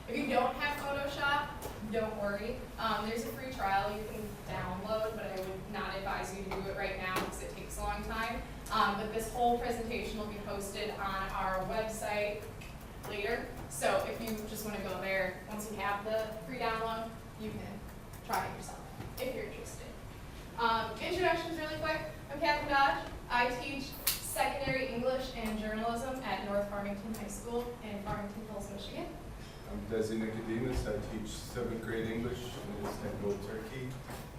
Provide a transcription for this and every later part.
If you don't have Photoshop, don't worry. There's a free trial you can download, but I would not advise you to do it right now because it takes a long time. But this whole presentation will be posted on our website later. So if you just want to go there, once you have the free download, you can try it yourself if you're interested. Introductions really quick. I'm Kathryn Dodge. I teach secondary English and journalism at North Farmington High School in Farmington Hills, Michigan. I'm Desi Nicodemus. I teach 7th grade English in Istanbul, Turkey.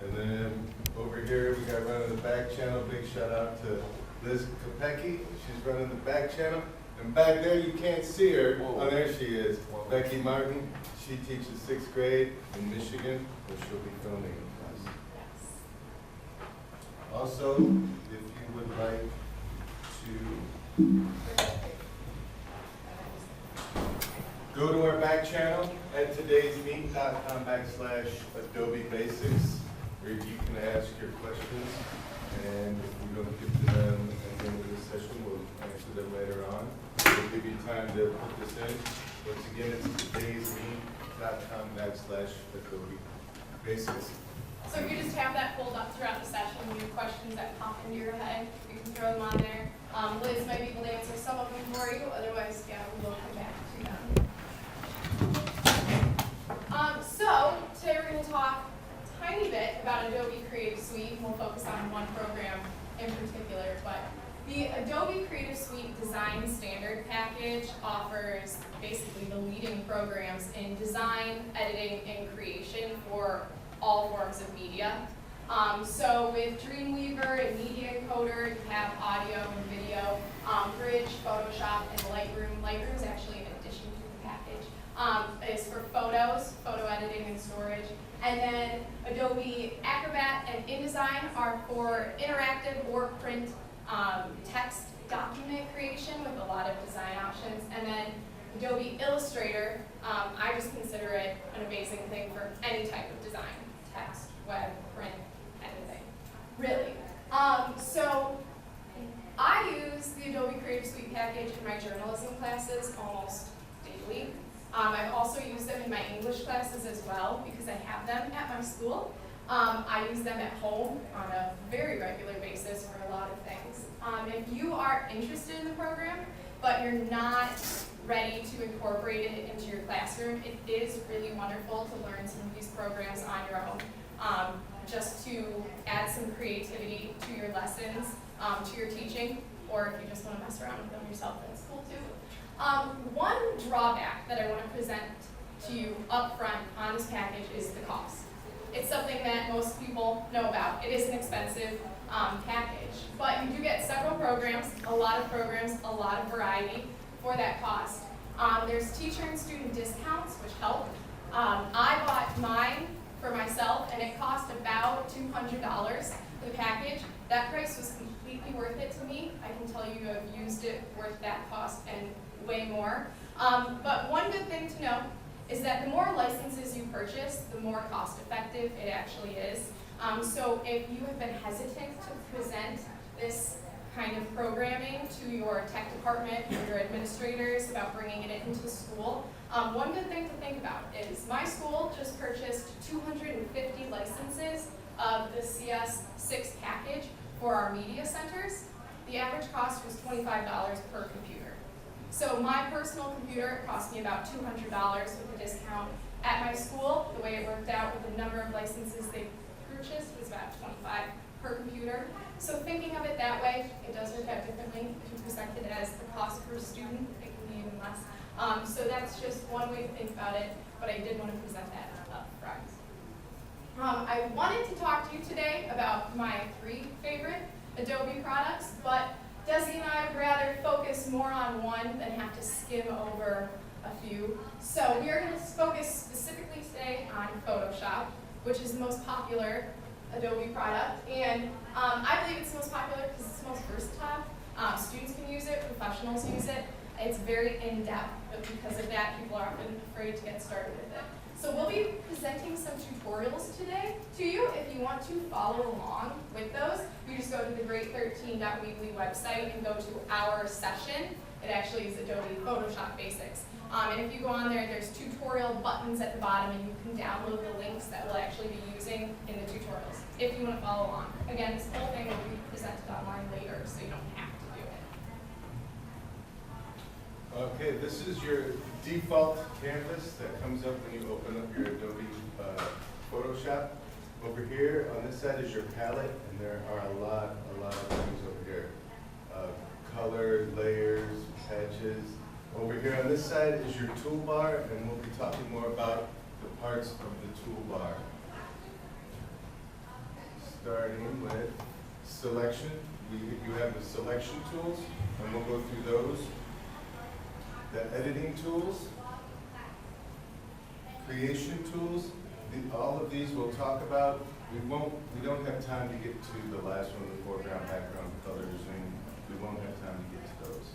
And then over here we got running the back channel. Big shout out to Misc Kupiecki. She's running the back channel. And back there you can't see her. Oh, there she is. Becky Martin. She teaches 6th grade in Michigan, where she'll be filming in class. Yes. Also, if you would like to go to our back channel at today'smeet.com/Adobe Basics, where you can ask your questions, and if we don't get to them at the end of this session, we'll answer them later on. We'll give you time to put this in. Once again, it's today'smeet.com/Adobe Basics. So if you just have that pulled up throughout the session, you have questions that pop into your head, you can throw them on there. Liz might be able to answer some of them for you, otherwise, yeah, we'll come back to them. So today we're going to talk a tiny bit about Adobe Creative Suite, and we'll focus on one program in particular, but the Adobe Creative Suite Design Standard Package offers basically the leading programs in design, editing, and creation for all forms of media. So with Dreamweaver and Media Encoder, you have audio and video, Bridge, Photoshop, and Lightroom. Lightroom is actually in addition to the package. Is for photos, photo editing and storage. And then Adobe Acrobat and InDesign are for interactive or print text document creation with a lot of design options. And then Adobe Illustrator, I just consider it an amazing thing for any type of design, text, web, print, anything, really. So I use the Adobe Creative Suite package in my journalism classes almost daily. I've also used them in my English classes as well because I have them at my school. I use them at home on a very regular basis for a lot of things. If you are interested in the program, but you're not ready to incorporate it into your classroom, it is really wonderful to learn some of these programs on your own, just to add some creativity to your lessons, to your teaching, or if you just want to mess around with them yourself, that's cool too. One drawback that I want to present to you up front on this package is the cost. It's something that most people know about. It is an expensive package, but you do get several programs, a lot of variety for that cost. There's teacher and student discounts, which help. I bought mine for myself, and it cost about $200 for the package. That price was completely worth it to me. I can tell you I've used it worth that cost and way more. But one good thing to know is that the more licenses you purchase, the more cost effective it actually is. So if you have been hesitant to present this kind of programming to your tech department or your administrators about bringing it into school, one good thing to think about is my school just purchased 250 licenses of the CS6 package for our media centers. The average cost was $25 per computer. So my personal computer cost me about $200 with a discount. At my school, the way it worked out with the number of licenses they purchased was about $25 per computer. So thinking of it that way, it does work out differently. If you present it as the cost per student, it can be even less. So that's just one way to think about it, but I did want to present that up front. I wanted to talk to you today about my 3 favorite Adobe products, but Desi and I would rather focus more on one than have to skim over a few. So we are going to focus specifically today on Photoshop, which is the most popular Adobe product. And I believe it's the most popular because it's the most versatile. Students can use it, professionals use it. It's very in-depth, but because of that, people are often afraid to get started with it. So we'll be presenting some tutorials today to you. If you want to follow along with those, you just go to the GREAT13.weekly website and go to our session, It actually is Adobe Photoshop Basics. And if you go on there, there's tutorial buttons at the bottom, and you can download the links that we'll actually be using in the tutorials, if you want to follow along. Again, this whole thing will be presented online later, so you don't have to do it. Okay, this is your default canvas that comes up when you open up your Adobe Photoshop. Over here, on this side is your palette, and there are a lot of things over here. Color, layers, patches. Over here on this side is your toolbar, and we'll be talking more about the parts of the toolbar. Starting with selection, you have the selection tools, and we'll go through those. The editing tools, creation tools, all of these we'll talk about. We don't have time to get to the last one, the foreground, background, colors, and we won't have time to get to those.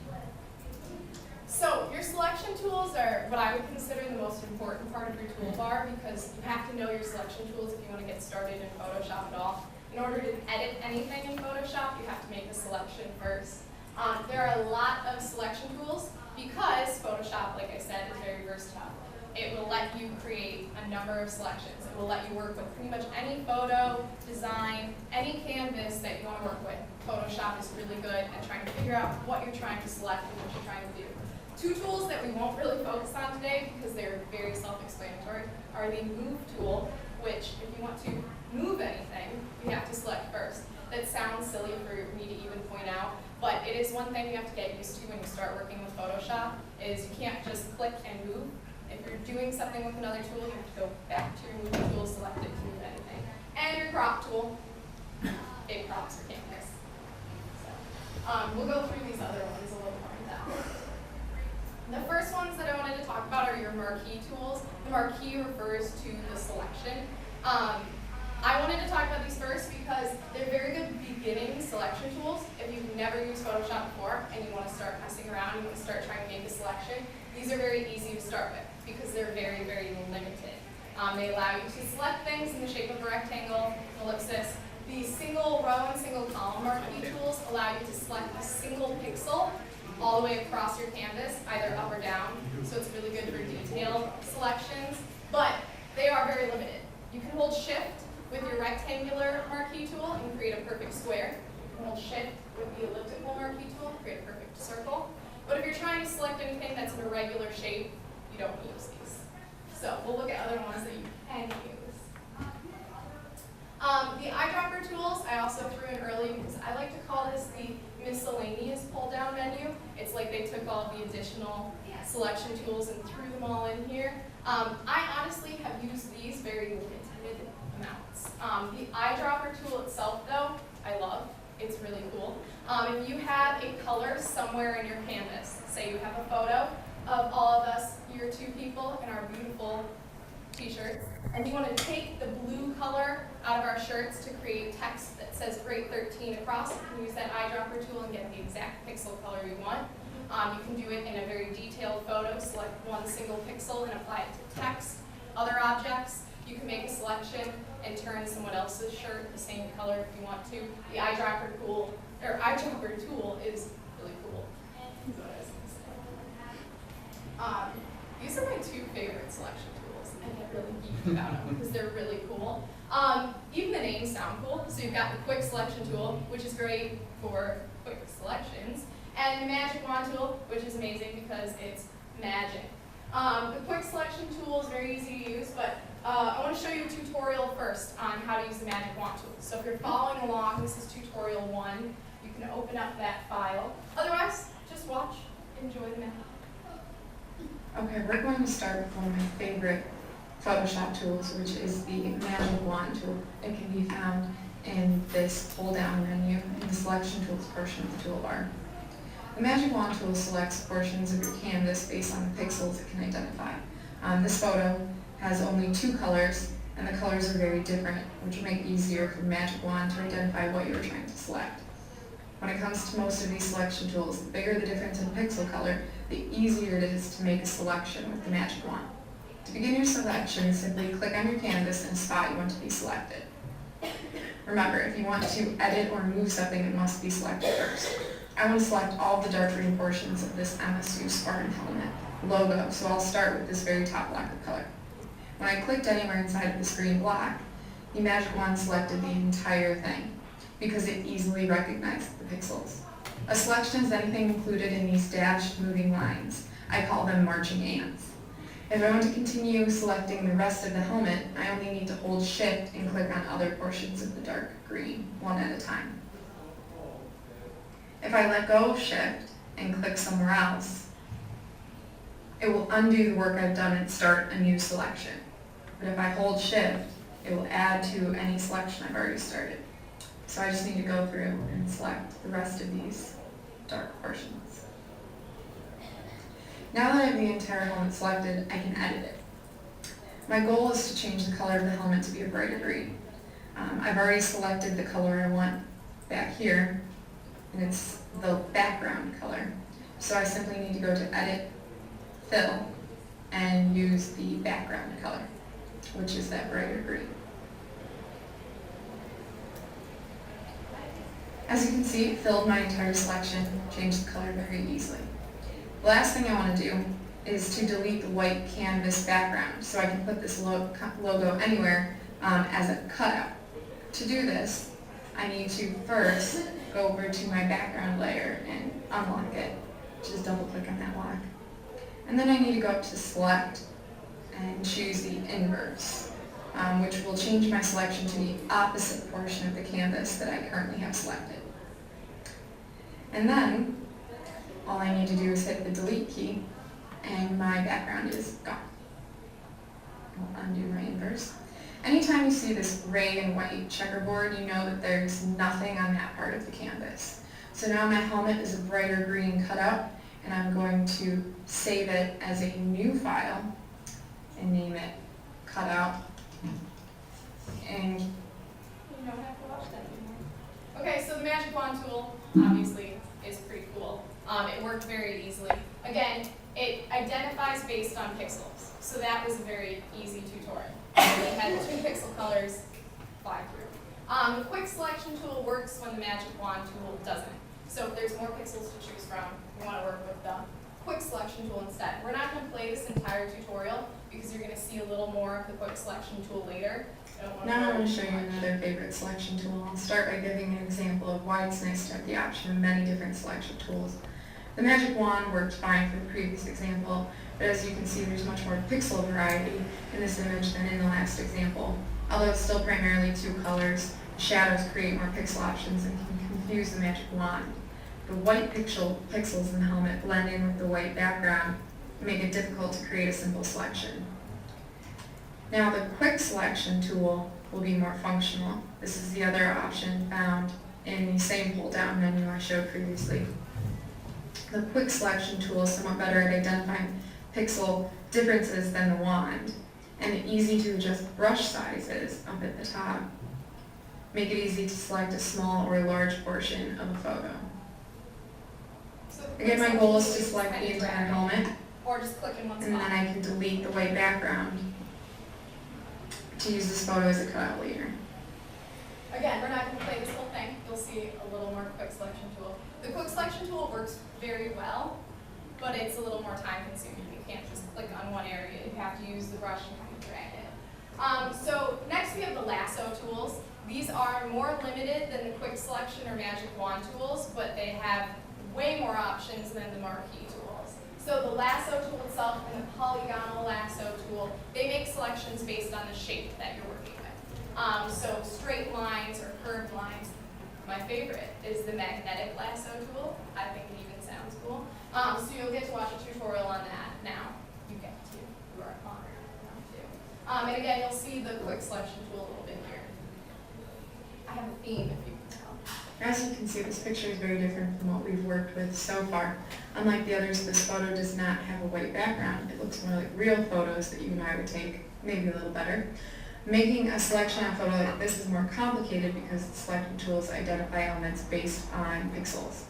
So your selection tools are what I would consider the most important part of your toolbar, because you have to know your selection tools if you want to get started in Photoshop at all. In order to edit anything in Photoshop, you have to make a selection first. There are a lot of selection tools because Photoshop, like I said, is very versatile. It will let you create a number of selections. It will let you work with pretty much any photo, design, any canvas that you want to work with. Photoshop is really good at trying to figure out what you're trying to select and what you're trying to do. Two tools that we won't really focus on today because they're very self-explanatory are the Move tool, which if you want to move anything, you have to select first. That sounds silly for me to even point out, but it is one thing you have to get used to when you start working with Photoshop, is you can't just click and move. If you're doing something with another tool, you have to go back to your moving tool, select it to move anything. And your crop tool, it crops your canvas. So, we'll go through these other ones a little more in depth. The first ones that I wanted to talk about are your marquee tools. The marquee refers to the selection. I wanted to talk about these first because they're very good beginning selection tools. If you've never used Photoshop before and you want to start messing around, you want to start trying to make a selection, these are very easy to start with because they're very, very limited. They allow you to select things in the shape of a rectangle, ellipsis. The single row and single column marquee tools allow you to select a single pixel all the way across your canvas, either up or down. So it's really good for detailed selections, but they are very limited. You can hold Shift with your rectangular marquee tool and create a perfect square. You can hold Shift with the elliptical marquee tool and create a perfect circle. But if you're trying to select anything that's in a regular shape, you don't use these. So we'll look at other ones that you can use. The eyedropper tools I also threw in early because I like to call this the miscellaneous pull-down menu. It's like they took all the additional selection tools and threw them all in here. I honestly have used these very limited amounts. The eyedropper tool itself, though, I love. It's really cool. If you have a color somewhere in your canvas, say you have a photo of all of us, your two people in our beautiful t-shirts, and you want to take the blue color out of our shirts to create text that says GREAT13 across, you can use that eyedropper tool and get the exact pixel color you want. You can do it in a very detailed photo, select one single pixel and apply it to text, other objects. You can make a selection and turn someone else's shirt the same color if you want to. The eyedropper tool is really cool. These are my two favorite selection tools. I get really geeked about them because they're really cool. Even the names sound cool. So you've got the Quick Selection tool, which is great for quick selections, and the Magic Wand tool, which is amazing because it's magic. The Quick Selection tool is very easy to use, but I want to show you a tutorial first on how to use the Magic Wand tool. So if you're following along, this is tutorial 1. You can open up that file. Otherwise, just watch, enjoy the magic. Okay, we're going to start with one of my favorite Photoshop tools, which is the Magic Wand tool. It can be found in this pull-down menu in the Selection Tools portion of the toolbar. The Magic Wand tool selects portions of your canvas based on the pixels it can identify. This photo has only 2 colors, and the colors are very different, which will make it easier for the Magic Wand to identify what you're trying to select. When it comes to most of these selection tools, the bigger the difference in pixel color, the easier it is to make a selection with the Magic Wand. To begin your selection, simply click on your canvas and spot you want to be selected. Remember, if you want to edit or move something, it must be selected first. I want to select all the dark green portions of this MSU Spartan helmet logo, so I'll start with this very top block of color. When I clicked anywhere inside of this green block, the magic wand selected the entire thing because it easily recognized the pixels. A selection is anything included in these dashed moving lines. I call them marching ants. If I want to continue selecting the rest of the helmet, I only need to hold Shift and click on other portions of the dark green, one at a time. If I let go of Shift and click somewhere else, it will undo the work I've done and start a new selection. But if I hold Shift, it will add to any selection I've already started. So I just need to go through and select the rest of these dark portions. Now that I have the entire helmet selected, I can edit it. My goal is to change the color of the helmet to be a brighter green. I've already selected the color I want back here, and it's the background color. So I simply need to go to Edit, Fill, and use the background color, which is that brighter green. As you can see, it filled my entire selection, changed the color very easily. The last thing I want to do is to delete the white canvas background so I can put this logo anywhere as a cutout. To do this, I need to first go over to my background layer and unlock it. Just double click on that lock. And then I need to go up to Select and choose the inverse, which will change my selection to the opposite portion of the canvas that I currently have selected. And then, all I need to do is hit the delete key, and my background is gone. I'll undo my inverse. Anytime you see this gray and white checkerboard, you know that there's nothing on that part of the canvas. So now my helmet is a brighter green cutout, and I'm going to save it as a new file and name it cutout. And You don't have to watch that anymore. Okay, so the magic wand tool, obviously, is pretty cool. It worked very easily. Again, it identifies based on pixels, so that was a very easy tutorial. It had 2 pixel colors, fly through. The quick selection tool works when the magic wand tool doesn't. So if there's more pixels to choose from, you want to work with the quick selection tool instead. We're not going to play this entire tutorial because you're going to see a little more of the quick selection tool later. now I'm going to show you another favorite selection tool. I'll start by giving an example of why it's nice to have the option of many different selection tools. The magic wand worked fine for the previous example, but as you can see, there's much more pixel variety in this image than in the last example. Although it's still primarily 2 colors, shadows create more pixel options and can confuse the magic wand. The white pixels in the helmet blend in with the white background and make it difficult to create a simple selection. Now the quick selection tool will be more functional. This is the other option found in the same pull-down menu I showed previously. The quick selection tool is somewhat better at identifying pixel differences than the wand, and easy to adjust brush sizes up at the top. Make it easy to select a small or large portion of a photo. So Again, my goal is to select the entire helmet, or just click in one and then spot. I can delete the white background to use this photo as a cutout later. Again, we're not going to play this whole thing. You'll see a little more quick selection tool. The quick selection tool works very well, but it's a little more time consuming. You can't just click on one area. You have to use the brush and kind of drag it. So next we have the lasso tools. These are more limited than the quick selection or magic wand tools, but they have way more options than the marquee tools. So the lasso tool itself and the polygonal lasso tool, they make selections based on the shape that you're working with. So straight lines or curved lines. My favorite is the magnetic lasso tool. I think it even sounds cool. So you'll get to watch a tutorial on that now. You get to. You are honored enough to. And again, you'll see the quick selection tool a little bit here. I have a theme, if you can tell. As you can see, this picture is very different from what we've worked with so far. Unlike the others, this photo does not have a white background. It looks more like real photos that you and I would take, maybe a little better. Making a selection on a photo like this is more complicated because the selection tools identify elements based on pixels.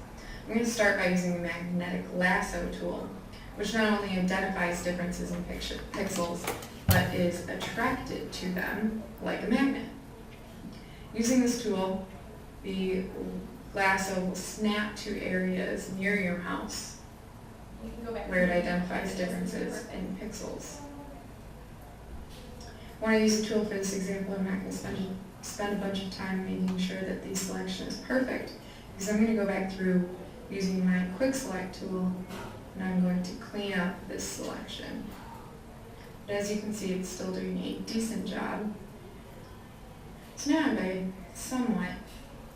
I'm going to start by using the magnetic lasso tool, which not only identifies differences in pixels, but is attracted to them like a magnet. Using this tool, the lasso will snap to areas near your mouse You can go back. where it identifies differences in pixels. When I use a tool for this example, I'm not going to spend a bunch of time making sure that the selection is perfect, because I'm going to go back through using my quick select tool, and I'm going to clean up this selection. But as you can see, it's still doing a decent job. So now I have a somewhat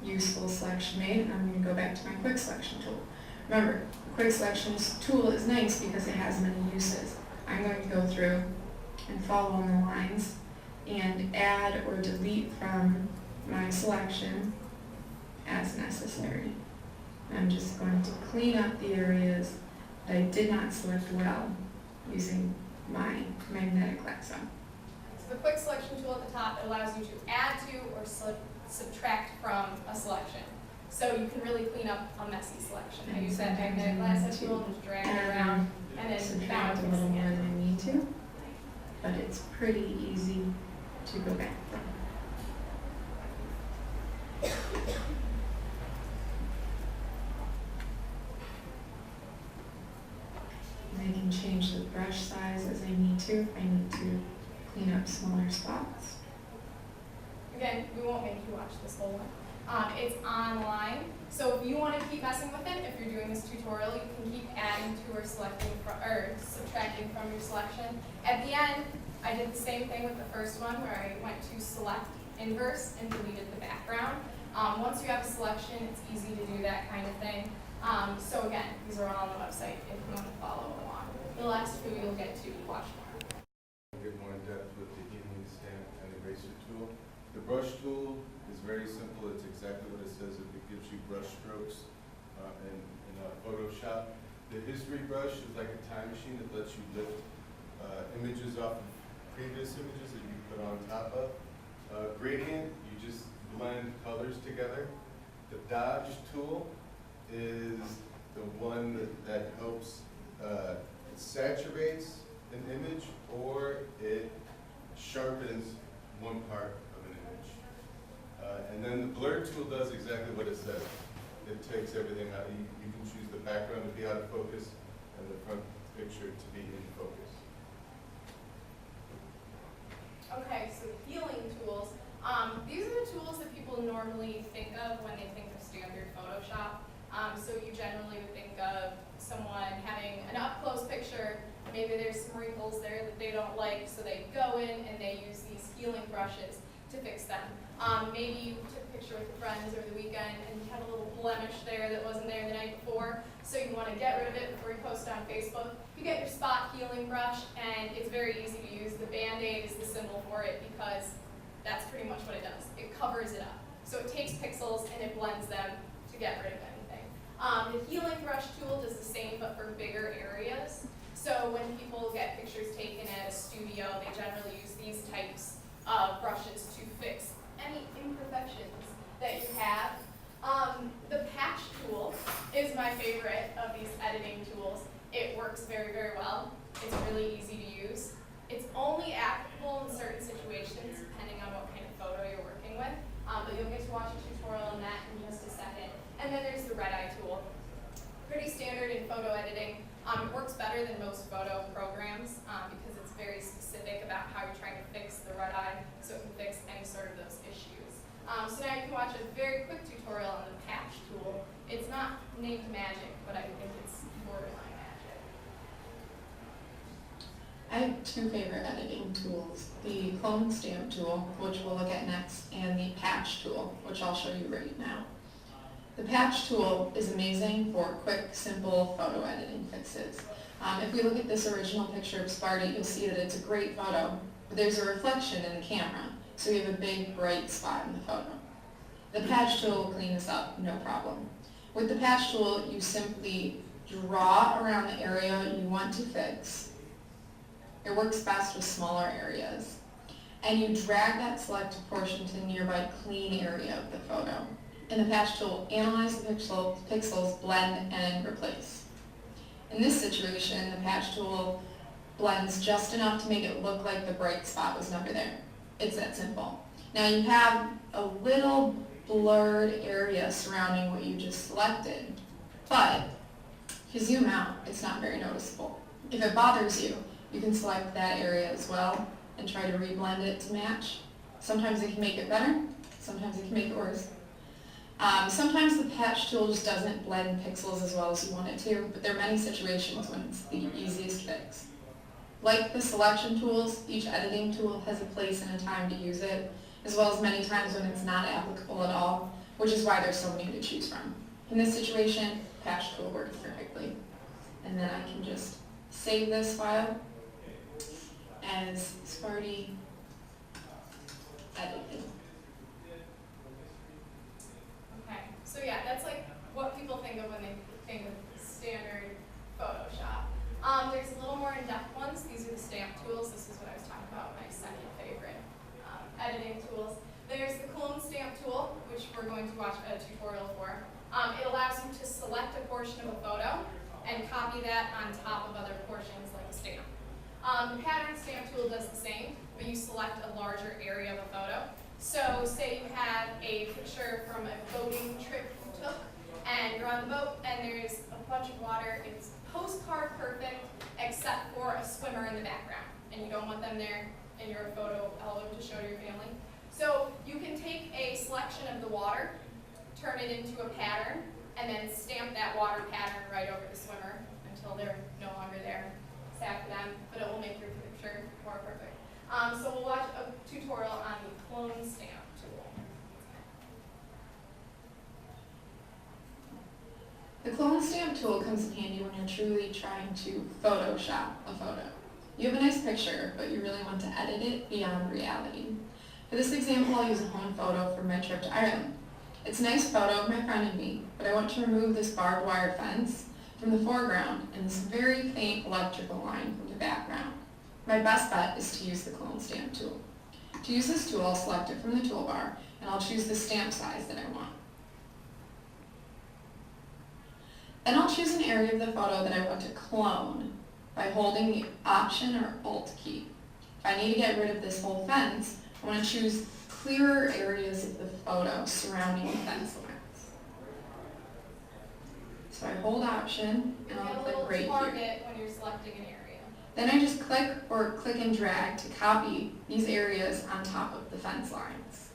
useful selection made, and I'm going to go back to my quick selection tool. Remember, the quick selection tool is nice because it has many uses. I'm going to go through and follow in the lines and add or delete from my selection as necessary. I'm just going to clean up the areas that I did not select well using my magnetic lasso. So the quick selection tool at the top allows you to add to or subtract from a selection. So you can really clean up a messy selection. I use that magnetic lasso tool and just drag it around and then subtract a little more than I need to, but it's pretty easy to go back from. And I can change the brush size as I need to if I need to clean up smaller spots. Again, we won't make you watch this whole one. It's online, so if you want to keep messing with it, if you're doing this tutorial, you can keep adding to or selecting from, or subtracting from your selection. At the end, I did the same thing with the first one where I went to select inverse and deleted the background. Once you have a selection, it's easy to do that kind of thing. So again, these are all on the website if you want to follow along. The last two you'll get to watch more. Get more in depth with the healing stamp and eraser tool. The brush tool is very simple. It's exactly what it says. It gives you brush strokes in Photoshop. The history brush is like a time machine that lets you lift images off of previous images that you put on top of. Gradient, you just blend colors together. The Dodge tool is the one that helps, it saturates an image or it sharpens one part of an image. And then the blur tool does exactly what it says. It takes everything out. You can choose the background to be out of focus and the front picture to be in focus. Okay, so healing tools. These are the tools that people normally think of when they think of standard Photoshop. So you generally would think of someone having an up-close picture, maybe there's some wrinkles there that they don't like, so they go in and they use these healing brushes to fix them. Maybe you took a picture with your friends over the weekend and you had a little blemish there that wasn't there the night before, so you want to get rid of it before you post it on Facebook. You get your spot healing brush, and it's very easy to use. The Band-Aid is the symbol for it because that's pretty much what it does. It covers it up. So it takes pixels and it blends them to get rid of anything. The healing brush tool does the same but for bigger areas. So when people get pictures taken at a studio, they generally use these types of brushes to fix any imperfections that you have. The patch tool is my favorite of these editing tools. It works very, very well. It's really easy to use. It's only applicable in certain situations depending on what kind of photo you're working with. But you'll get to watch a tutorial on that in just a second. And then there's the red eye tool. Pretty standard in photo editing. It works better than most photo programs because it's very specific about how you're trying to fix the red eye, so it can fix any sort of those issues. So now you can watch a very quick tutorial on the patch tool. It's not named magic, but I think it's borderline magic. I have two favorite editing tools, the clone stamp tool, which we'll look at next, and the patch tool, which I'll show you right now. The patch tool is amazing for quick, simple photo editing fixes. If we look at this original picture of Sparty, you'll see that it's a great photo, but there's a reflection in the camera, so we have a big bright spot in the photo. The patch tool will clean this up, no problem. With the patch tool, you simply draw around the area you want to fix. It works best with smaller areas. And you drag that selected portion to the nearby clean area of the photo. In the patch tool, analyze the pixels, blend, and replace. In this situation, the patch tool blends just enough to make it look like the bright spot was never there. It's that simple. Now you have a little blurred area surrounding what you just selected. But if you zoom out, it's not very noticeable. If it bothers you, you can select that area as well and try to reblend it to match. Sometimes it can make it better, sometimes it can make it worse. Sometimes the patch tool just doesn't blend pixels as well as you want it to, but there are many situations when it's the easiest fix. Like the selection tools, each editing tool has a place and a time to use it, as well as many times when it's not applicable at all, which is why there's so many to choose from. In this situation, patch tool works perfectly. And then I can just save this file as Sparty edited. Okay, so yeah, that's like what people think of when they think of standard Photoshop. There's a little more in-depth ones. These are the stamp tools. This is what I was talking about, my second favorite editing tools. There's the clone stamp tool, which we're going to watch a tutorial for. It allows you to select a portion of a photo and copy that on top of other portions like a stamp. The pattern stamp tool does the same, but you select a larger area of a photo. So say you have a picture from a boating trip you took, and you're on the boat, and there's a bunch of water. It's postcard perfect, except for a swimmer in the background, and you don't want them there in your photo album to show to your family. So you can take a selection of the water, turn it into a pattern, and then stamp that water pattern right over the swimmer until they're no longer there. Sad for them, but it will make your picture more perfect. So we'll watch a tutorial on the clone stamp tool. The clone stamp tool comes in handy when you're truly trying to Photoshop a photo. You have a nice picture, but you really want to edit it beyond reality. For this example, I'll use a home photo from my trip to Ireland. It's a nice photo of my friend and me, but I want to remove this barbed wire fence from the foreground and this very faint electrical line from the background. My best bet is to use the clone stamp tool. To use this tool, I'll select it from the toolbar, and I'll choose the stamp size that I want. Then I'll choose an area of the photo that I want to clone by holding the Option or Alt key. If I need to get rid of this whole fence, I want to choose clearer areas of the photo surrounding the fence lines. So I hold Option, and I'll click right here. Target when you're selecting an area. Then I just click and drag to copy these areas on top of the fence lines.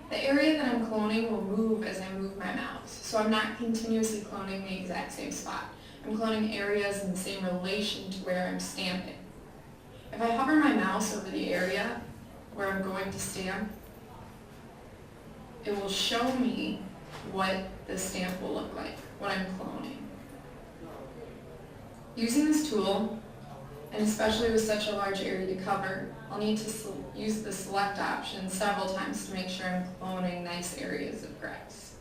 The area that I'm cloning will move as I move my mouse, so I'm not continuously cloning the exact same spot. I'm cloning areas in the same relation to where I'm stamping. If I hover my mouse over the area where I'm going to stamp, it will show me what the stamp will look like, what I'm cloning. Using this tool, and especially with such a large area to cover, I'll need to use the select option several times to make sure I'm cloning nice areas of grass.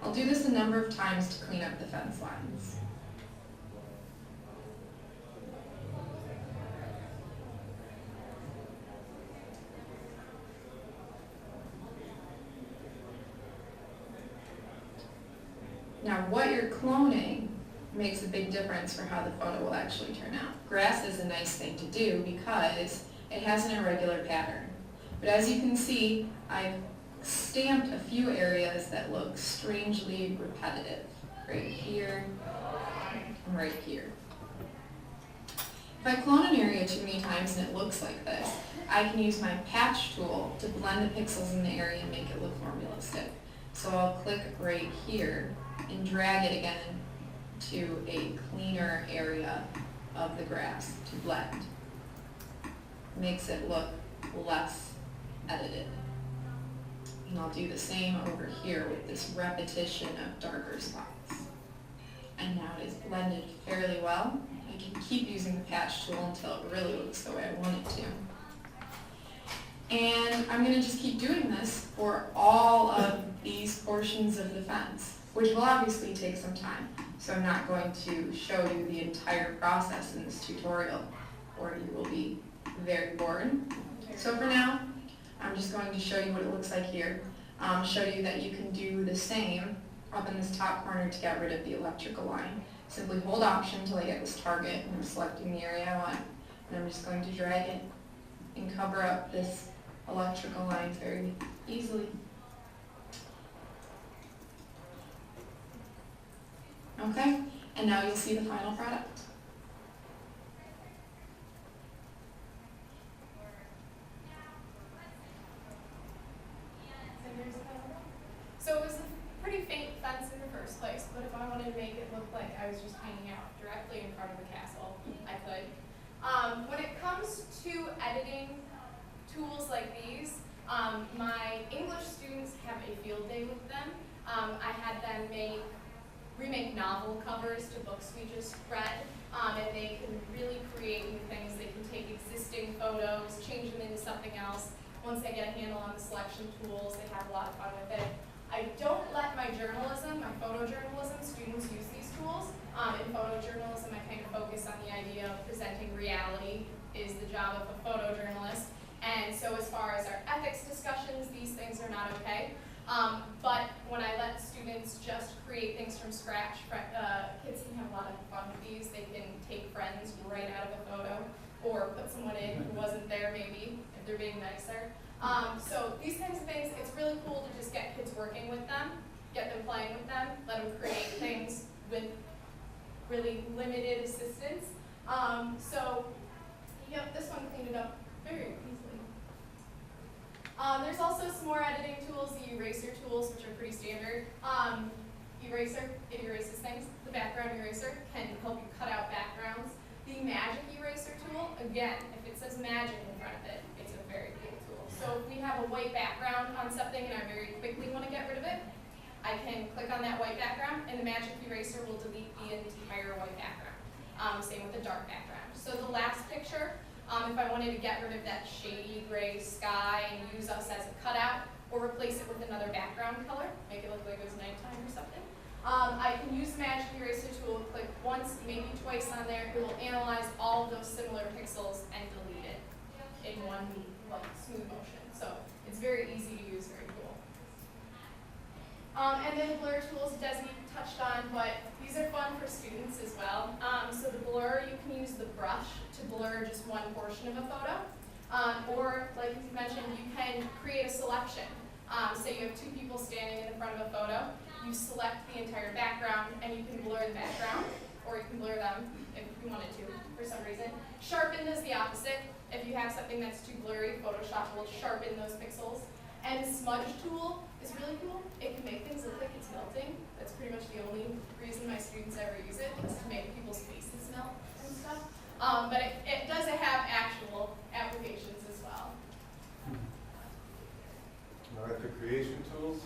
I'll do this a number of times to clean up the fence lines. Now, what you're cloning makes a big difference for how the photo will actually turn out. Grass is a nice thing to do because it has an irregular pattern. But as you can see, I've stamped a few areas that look strangely repetitive. Right here and right here. If I clone an area too many times and it looks like this, I can use my patch tool to blend the pixels in the area and make it look more realistic. So I'll click right here and drag it again to a cleaner area of the grass to blend. Makes it look less edited. And I'll do the same over here with this repetition of darker spots. And now it is blended fairly well. I can keep using the patch tool until it really looks the way I want it to. And I'm going to just keep doing this for all of these portions of the fence, which will obviously take some time. So I'm not going to show you the entire process in this tutorial, or you will be very bored. So for now, I'm just going to show you what it looks like here. Show you that you can do the same up in this top corner to get rid of the electrical line. simply hold Option until I get this target, and I'm selecting the area I want, and I'm just going to drag it and cover up this electrical line very easily. Okay, and now you'll see the final product. So it was a pretty faint fence in the first place, but if I wanted to make it look like I was just hanging out directly in front of the castle, I could. When it comes to editing tools like these, my English students have a field day with them. I had them remake novel covers to books we just read, and they can really create new things. They can take existing photos, change them into something else. Once they get a handle on the selection tools, they have a lot of fun with it. I don't let my photojournalism students use these tools. In photojournalism, I kind of focus on the idea of presenting reality is the job of a photojournalist. And so as far as our ethics discussions, these things are not okay. But when I let students just create things from scratch, kids can have a lot of fun with these. They can take friends right out of a photo, or put someone in who wasn't there maybe, if they're being nicer. So these kinds of things, it's really cool to just get kids working with them, get them playing with them, let them create things with really limited assistance. Yep, this one cleaned it up very easily. There's also some more editing tools, the eraser tools, which are pretty standard. Eraser, it erases things. The background eraser can help you cut out backgrounds. The magic eraser tool, again, if it says magic in front of it, it's a very cool tool. So if we have a white background on something and I very quickly want to get rid of it, I can click on that white background and the magic eraser will delete the entire white background. Same with the dark background. So the last picture, if I wanted to get rid of that shady gray sky and use us as a cutout, or replace it with another background color, make it look like it was nighttime or something, I can use the magic eraser tool, click once, maybe twice on there, it will analyze all of those similar pixels and delete it in one smooth motion. So it's very easy to use, very cool. And then the blur tools Desi touched on, but these are fun for students as well. So the blur, you can use the brush to blur just one portion of a photo. Or, like you mentioned, you can create a selection. Say you have two people standing in front of a photo, you select the entire background and you can blur the background, or you can blur them if you wanted to for some reason. Sharpen is the opposite. If you have something that's too blurry, Photoshop will sharpen those pixels. And smudge tool is really cool. It can make things look like it's melting. That's pretty much the only reason my students ever use it, is to make people's faces melt and stuff. But it does have actual applications as well. All right, the creation tools.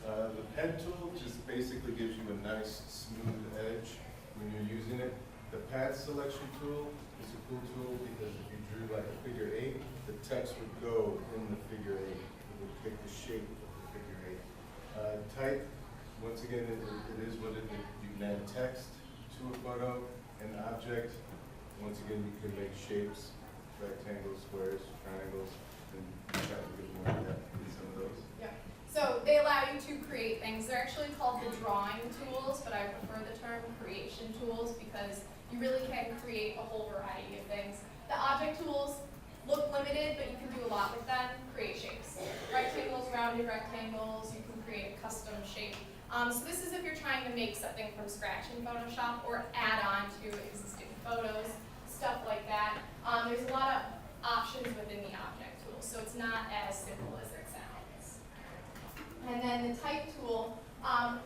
The pen tool just basically gives you a nice smooth edge when you're using it. The path selection tool is a cool tool because if you drew like a figure 8, the text would go in the figure 8. It would pick the shape of the figure 8. Type, once again, it is what it is. You can add text to a photo, an object. Once again, you can make shapes, rectangles, squares, triangles, and try to get more of that in some of those. Yeah. So they allow you to create things. They're actually called the drawing tools, but I prefer the term creation tools because you really can create a whole variety of things. The object tools look limited, but you can do a lot with them. Create shapes. Rectangles, rounded rectangles, you can create a custom shape. So this is if you're trying to make something from scratch in Photoshop or add on to existing photos, stuff like that. There's a lot of options within the object tool, so it's not as simple as it sounds. And then the type tool,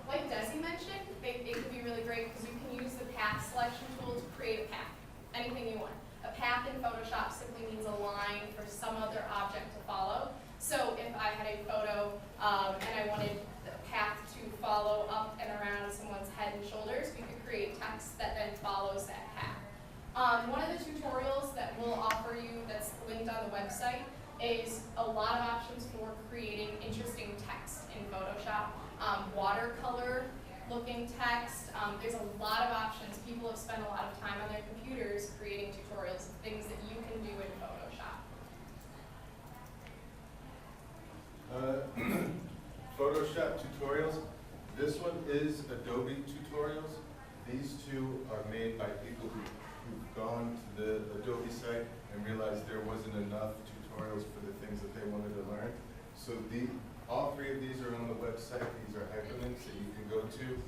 like Desi mentioned, it could be really great because you can use the path selection tool to create a path, anything you want. A path in Photoshop simply means a line for some other object to follow. So if I had a photo and I wanted the path to follow up and around someone's head and shoulders, we could create text that then follows that path. One of the tutorials that we'll offer you that's linked on the website is a lot of options for creating interesting text in Photoshop. Watercolor looking text. There's a lot of options. People have spent a lot of time on their computers creating tutorials of things that you can do in Photoshop. Photoshop tutorials. This one is Adobe tutorials. These two are made by people who've gone to the Adobe site and realized there wasn't enough tutorials for the things that they wanted to learn. So all three of these are on the website. These are hyperlinks that you can go to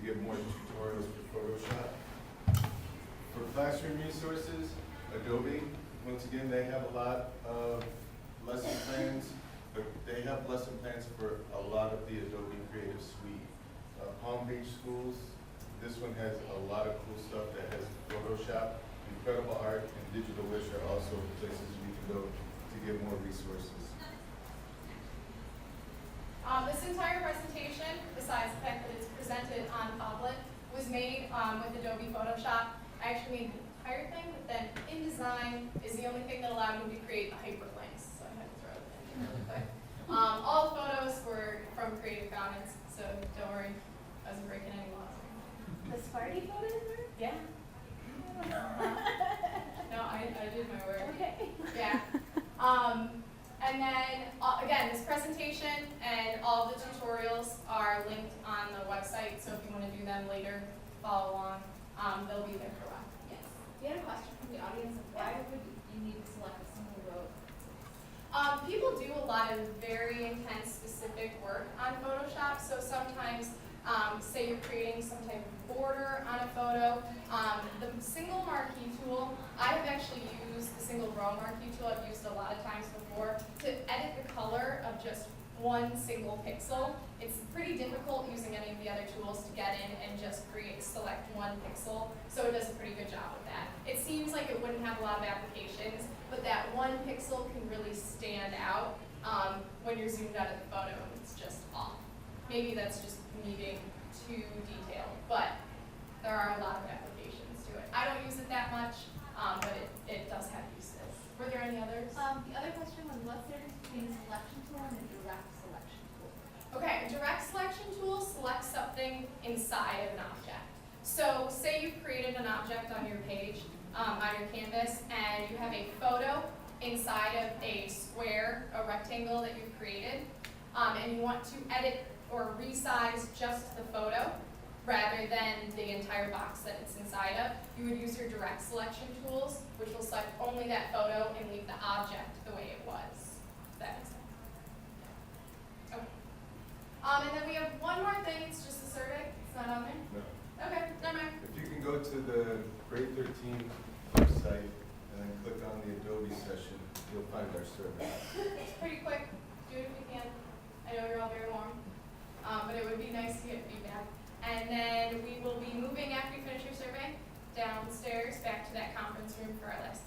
get more tutorials for Photoshop. For classroom resources, Adobe, once again, they have a lot of lesson plans, but they have lesson plans for a lot of the Adobe Creative Suite. Palm Beach schools, this one has a lot of cool stuff that has Photoshop. Incredible Art and Digital Wish are also places we can go to get more resources. This entire presentation, besides the fact that it's presented on Padlet, was made with Adobe Photoshop. I actually made the entire thing, but then InDesign is the only thing that allowed me to create hyperlinks, so I had to throw it in really quick. All the photos were from Creative Commons, so don't worry, I wasn't breaking any laws. The Sparty photos were? Yeah. No, I did my work. Okay. Yeah. And then, again, this presentation and all the tutorials are linked on the website, so if you want to do them later, follow along. They'll be there for a while. Yes. We had a question from the audience of why would you need to select a single row? People do a lot of very intense specific work on Photoshop, so sometimes, say you're creating some type of border on a photo, the single marquee tool, I have actually used the single row marquee tool, I've used a lot of times before, to edit the color of just one single pixel. It's pretty difficult using any of the other tools to get in and just select one pixel, so it does a pretty good job with that. It seems like it wouldn't have a lot of applications, but that one pixel can really stand out when you're zoomed out of the photo and it's just off. Maybe that's just me being too detailed, but there are a lot of applications to it. I don't use it that much, but it does have uses. Were there any others? The other question was what's the difference between a selection tool and a direct selection tool? Okay, a direct selection tool selects something inside of an object. So say you've created an object on your page, on your canvas, and you have a photo inside of a square, a rectangle that you've created, and you want to edit or resize just the photo rather than the entire box that it's inside of, you would use your direct selection tools, which will select only that photo and leave the object the way it was. Does that make sense? Okay. And then we have one more thing, it's just a survey, it's not on there? No. Okay, never mind. If you can go to the GREAT13 website and then click on the Adobe session, you'll find our survey. It's pretty quick, do it if you can. I know you're all very warm, but it would be nice to get feedback. And then we will be moving after you finish your survey downstairs back to that conference room for our last